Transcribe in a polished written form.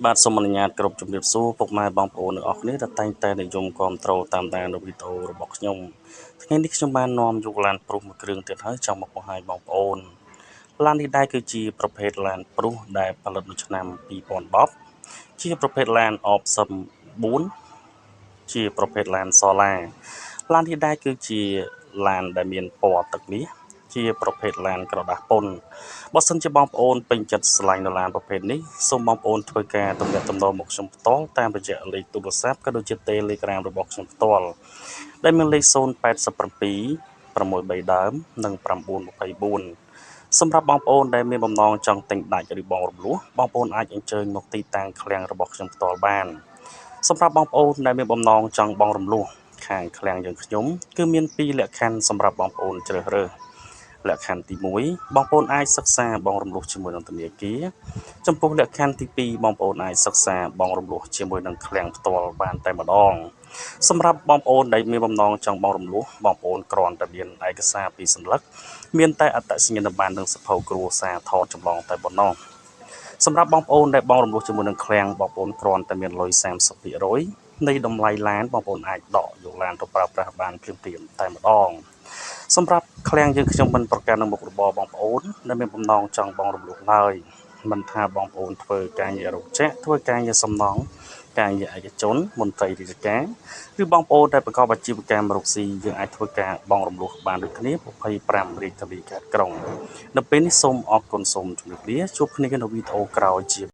បាទសូមអនុញ្ញាតគ្រប់ជំរាបសួរពុកម៉ែបងប្អូនទាំងអស់គ្នាដែលតែងតែនិយមគាំទ្រតាមដាននៅវីដេអូរបស់ខ្ញុំថ្ងៃនេះខ្ញុំបាននាំយកឡានព្រុសមួយគ្រឿងទៀតហើយចង់មកបង្ហាញបងប្អូនឡាននេះដែរគឺជាប្រភេទឡានព្រុសដែលផលិតនៅឆ្នាំ2010ជាប្រភេទឡាន Option 4ជាប្រភេទឡានសូឡាឡាននេះដែរគឺជាឡានដែលមានពណ៌ទឹកមាសជាប្រភេទឡានក្រដាស់ពុនបើសិនជាបងប្អូនពេញចិត្តស្រឡាញ់នៅឡានប្រភេទនេះសូមបងប្អូនធ្វើការទំនាក់ទំនងមកខ្ញុំផ្ទាល់តាមរយៈលេខទូរស័ព្ទក៏ដូចជា Telegram របស់ខ្ញុំផ្ទាល់ដែលមានលេខ087 63ដើមនិង924សម្រាប់បងប្អូនដែលមានបំណងចង់ទិញដាច់ឬបងរំលោះបងប្អូនអាចអញ្ជើញមកទីតាំងឃ្លាំងរបស់ខ្ញុំផ្ទាល់បានសម្រាប់បងប្អូនដែលមានបំណងចង់បងរំលោះខាងឃ្លាំងយើងខ្ញុំគឺមាន2លក្ខខណ្ឌសម្រាប់បងប្អូនជ្រើសរើសលក្ខខណ្ឌទី1បងប្អូនអាចសិក្សាបងរំលោះជាមួយនឹងធនាគារចំពោះលក្ខខណ្ឌទី2បងប្អូនអាចសិក្សាបងរំលោះជាមួយនឹងឃ្លាំងផ្ទាល់បានតែម្ដងសម្រាប់បងប្អូនដែលមានបំណងចង់បងរំលោះបងប្អូនគ្រាន់តែមានឯកសារពីរសន្លឹកមានតែអត្តសញ្ញាណប័ណ្ណនិងសភៅគ្រួសារថតចម្លងតែប៉ុណ្ណោះសម្រាប់បងប្អូនដែលបងរំលោះជាមួយនឹងឃ្លាំងបងប្អូនគ្រាន់តែមានលុយ 30% នៃតម្លៃឡានបងប្អូនអាចដកយកឡានទៅប្រើប្រាស់បានភ្លាមៗតែម្ដងសម្រាប់ឃ្លាំងយើងខ្ញុំមិនប្រកាន់នៅមុខរបរបងប្អូនដែលមានបំណងចង់បងរំលោះឡើយមិនថាបងប្អូនធ្វើការងាររោងចក្រធ្វើការងារសំណង់ការងារឯកជនមន្ត្រីរាជការឬបងប្អូនដែលប្រកបអាជីវកម្មរកស៊ីយើងអាចធ្វើការបងរំលោះបានដូចគ្នា25រាជធានីខេត្តក្រុងនៅពេលនេះសូមអរគុណសូមជម្រាបលាជួបគ្នានៅវីដេអូក្រោយជា